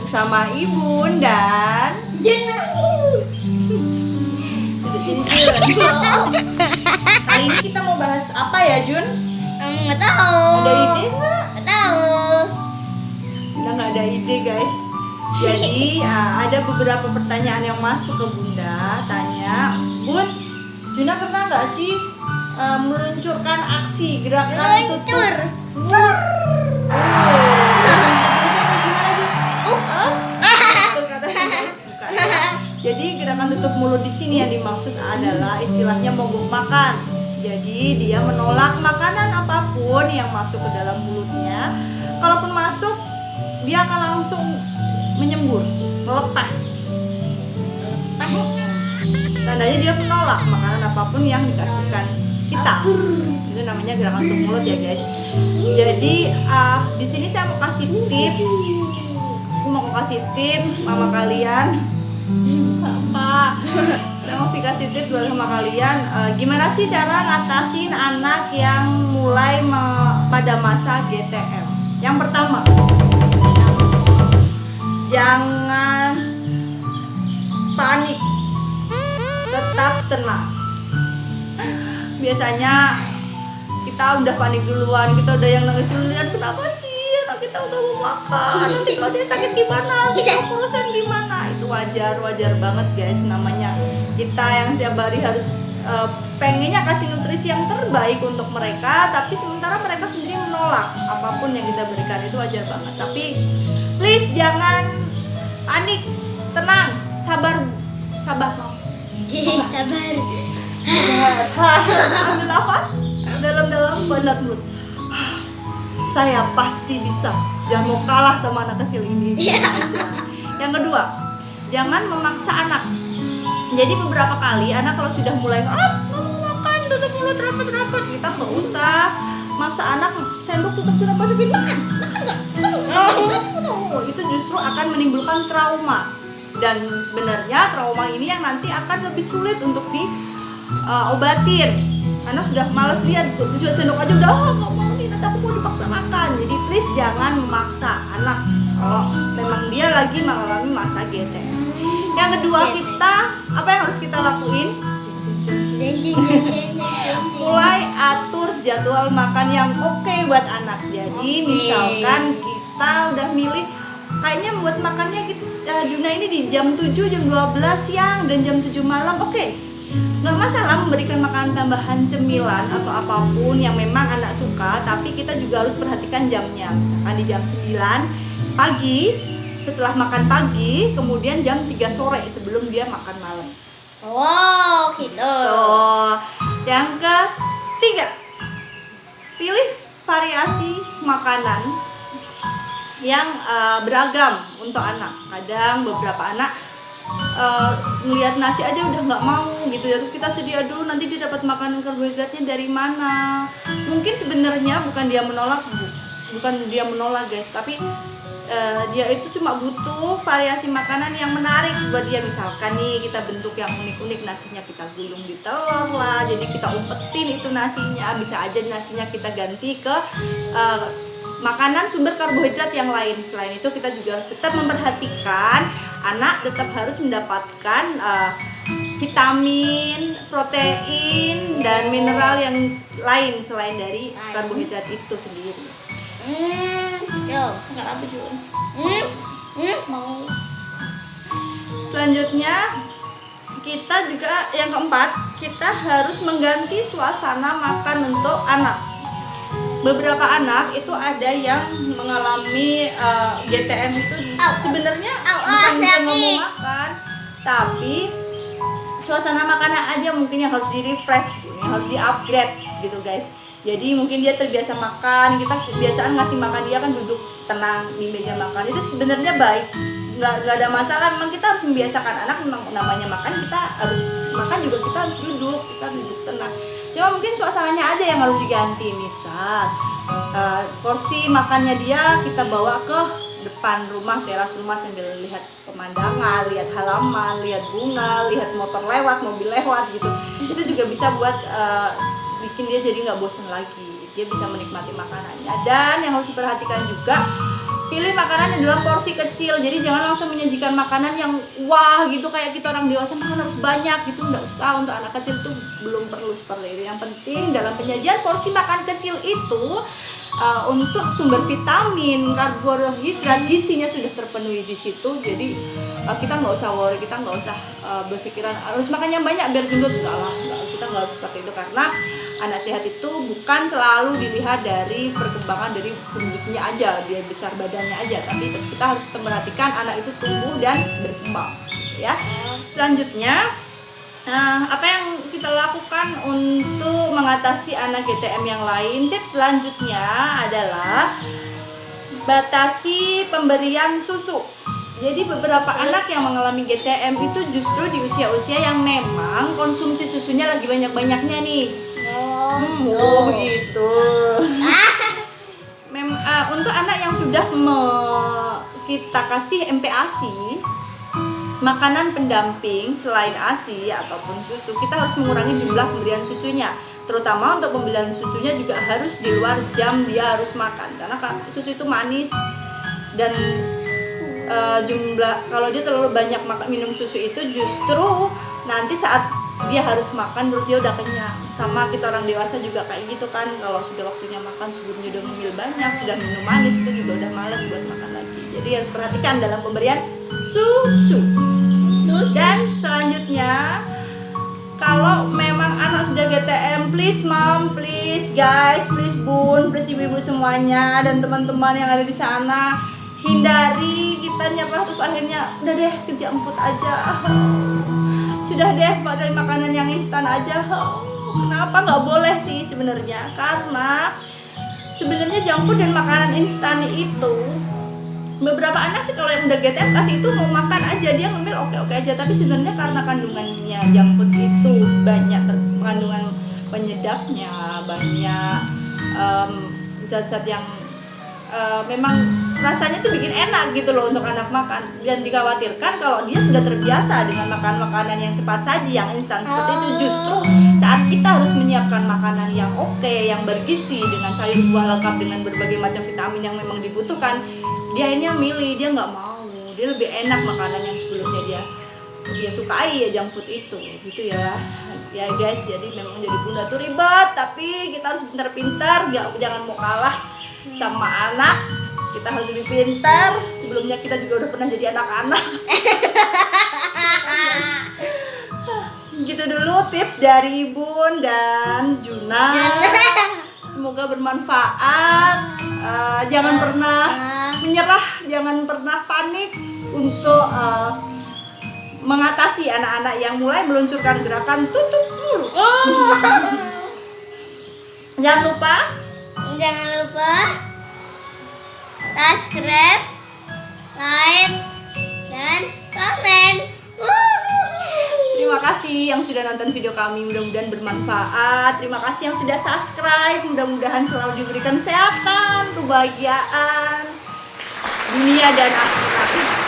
bersama Ibu dan Jun. duduk sini Jun. Kali ini kita mau bahas apa ya Jun? Nggak tahu. Ada ide nggak? Nggak tahu. Sudah nggak ada ide guys. Jadi ada beberapa pertanyaan yang masuk ke Bunda. Tanya, Bun, Juna pernah nggak sih meluncurkan aksi gerakan tutup? Meluncur. Jadi gerakan tutup mulut di sini yang dimaksud adalah istilahnya mogok makan. Jadi dia menolak makanan apapun yang masuk ke dalam mulutnya. Kalaupun masuk, dia akan langsung menyembur, melepah. Tandanya dia menolak makanan apapun yang dikasihkan kita. Itu namanya gerakan tutup mulut ya guys. Jadi di sini saya mau kasih tips. Aku mau kasih tips sama kalian. Apa? Saya mau kasih tips buat sama kalian. Gimana sih cara ngatasin anak yang mulai pada masa GTM? Yang pertama, jangan panik, tetap tenang. Biasanya kita udah panik duluan, kita udah yang nangis duluan. Kenapa sih anak kita udah mau makan? Nanti kalau dia sakit gimana? 30% gimana? Itu wajar banget guys. Namanya kita yang setiap hari harus pengennya kasih nutrisi yang terbaik untuk mereka, tapi sementara mereka sendiri menolak apapun yang kita berikan. Itu wajar banget. Tapi please jangan panik, tenang, sabar mau. Sabar. Ambil nafas dalam-dalam, banyak mulut. Saya pasti bisa. Jangan mau kalah sama anak kecil ini. Aja. Yang kedua, jangan memaksa anak. Jadi beberapa kali anak kalau sudah mulai mau makan, tutup mulut rapat-rapat, kita nggak usah maksa anak sendok tutup masukin makan nggak. Itu justru akan menimbulkan trauma. Dan sebenarnya trauma ini yang nanti akan lebih sulit untuk diobatin. Karena sudah malas lihat, sendok aja udah nggak mau nih, nanti aku mau dipaksa makan. Jadi please jangan memaksa anak kalau memang dia lagi mengalami masa GTM. Yang kedua, apa yang harus kita lakuin? Mulai atur jadwal makan yang oke buat anak. Jadi misalkan kita udah milih kayaknya buat makannya Juna ini di jam 7, jam 12 siang dan jam 7 malam. Oke. Nggak masalah memberikan makanan tambahan cemilan atau apapun yang memang anak suka, tapi kita juga harus perhatikan jamnya. Misalkan di jam 9 pagi setelah makan pagi, kemudian jam 3 sore sebelum dia makan malam. Wow, gitu. Yang ketiga, pilih variasi makanan yang beragam untuk anak. Kadang beberapa anak ngelihat nasi aja udah nggak mau gitu ya, terus kita sedih, aduh nanti dia dapat makanan karbohidratnya dari mana. Mungkin sebenarnya bukan dia menolak guys, tapi dia itu cuma butuh variasi makanan yang menarik buat dia. Misalkan nih kita bentuk yang unik-unik, nasinya kita gulung di telur lah, jadi kita umpetin itu nasinya. Bisa aja nasinya kita ganti ke makanan sumber karbohidrat yang lain. Selain itu kita juga harus tetap memperhatikan anak tetap harus mendapatkan vitamin, protein, dan mineral yang lain selain dari karbohidrat itu sendiri. Kenapa Jun? Mau. Selanjutnya kita juga yang keempat, kita harus mengganti suasana makan untuk anak. Beberapa anak itu ada yang mengalami GTM itu sebenarnya bukan dia nggak mau makan, tapi suasana makannya aja mungkin yang harus di-refresh, yang harus di-upgrade gitu guys. Jadi mungkin dia terbiasa makan, kita kebiasaan ngasih makan dia kan duduk tenang di meja makan. Itu sebenarnya baik, nggak ada masalah. Memang kita harus membiasakan anak, memang namanya makan kita harus makan juga kita harus duduk tenang. Cuma mungkin suasananya aja yang harus diganti. Misal kursi makannya dia kita bawa ke depan rumah, teras rumah sambil lihat pemandangan, lihat halaman, lihat bunga, lihat motor lewat, mobil lewat gitu. Itu juga bisa buat bikin dia jadi nggak bosan lagi, dia bisa menikmati makanannya. Dan yang harus diperhatikan juga pilih makanan yang dalam porsi kecil. Jadi jangan langsung menyajikan makanan yang wah gitu kayak kita orang dewasa makan harus banyak gitu, nggak usah. Untuk anak kecil tuh belum perlu seperti itu. Yang penting dalam penyajian porsi makan kecil itu untuk sumber vitamin, karbohidrat, gizinya sudah terpenuhi di situ. Jadi kita nggak usah worry, kita nggak usah berpikiran harus makan yang banyak biar gendut. Enggak lah, kita nggak harus seperti itu, karena anak sehat itu bukan selalu dilihat dari perkembangan dari bentuknya aja, dia besar badannya aja, tapi kita harus memperhatikan anak itu tumbuh dan berkembang, gitu ya. Selanjutnya, apa yang kita lakukan untuk mengatasi anak GTM yang lain? Tips selanjutnya adalah batasi pemberian susu. Jadi beberapa anak yang mengalami GTM itu justru di usia-usia yang memang konsumsi susunya lagi banyak-banyaknya nih. Begitu. Untuk anak yang sudah kita kasih MPASI, makanan pendamping selain ASI ataupun susu, kita harus mengurangi jumlah pemberian susunya. Terutama untuk pemberian susunya juga harus di luar jam dia harus makan, karena susu itu manis dan kalau dia terlalu banyak minum susu itu justru nanti saat dia harus makan menurut dia udah kenyang. Sama kita orang dewasa juga kayak gitu kan, kalau sudah waktunya makan sebelumnya udah ngemil banyak, sudah minum manis, itu juga udah malas buat makan lagi. Jadi harus perhatikan dalam pemberian susu. Dan selanjutnya, kalau memang anak sudah GTM, please mom, please guys, please bun, please ibu-ibu semuanya dan teman-teman yang ada di sana, hindari kita nyapa terus akhirnya udah deh ke junk food aja, sudah deh pakai makanan yang instan aja. Kenapa nggak boleh sih sebenarnya? Karena sebenarnya junk food dan makanan instan itu, beberapa anak sih kalau yang udah GTM kasih itu mau makan aja, dia ngemil oke-oke aja, tapi sebenarnya karena kandungannya junk food itu banyak kandungan penyedapnya, banyak zat-zat yang memang rasanya tuh bikin enak gitu loh untuk anak makan, dan dikhawatirkan kalau dia sudah terbiasa dengan makan makanan yang cepat saji, yang instan seperti itu, justru saat kita harus menyiapkan makanan yang oke, yang bergizi dengan sayur buah lengkap dengan berbagai macam vitamin yang memang dibutuhkan, dia akhirnya milih, dia nggak mau, dia lebih enak makanan yang sebelumnya dia sukai ya, junk food itu gitu ya guys. Jadi memang jadi bunda tuh ribet, tapi kita harus pintar-pintar, jangan mau kalah sama anak, kita harus lebih pintar. Sebelumnya kita juga udah pernah jadi anak-anak. Gitu dulu tips dari Ibun dan Juna. Semoga bermanfaat. Jangan pernah menyerah, jangan pernah panik untuk mengatasi anak-anak yang mulai meluncurkan gerakan tutup mulut. Jangan lupa subscribe, like, dan komen. Terima kasih yang sudah nonton video kami, mudah-mudahan bermanfaat. Terima kasih yang sudah subscribe, mudah-mudahan selalu diberikan kesehatan, kebahagiaan dunia dan akhirat.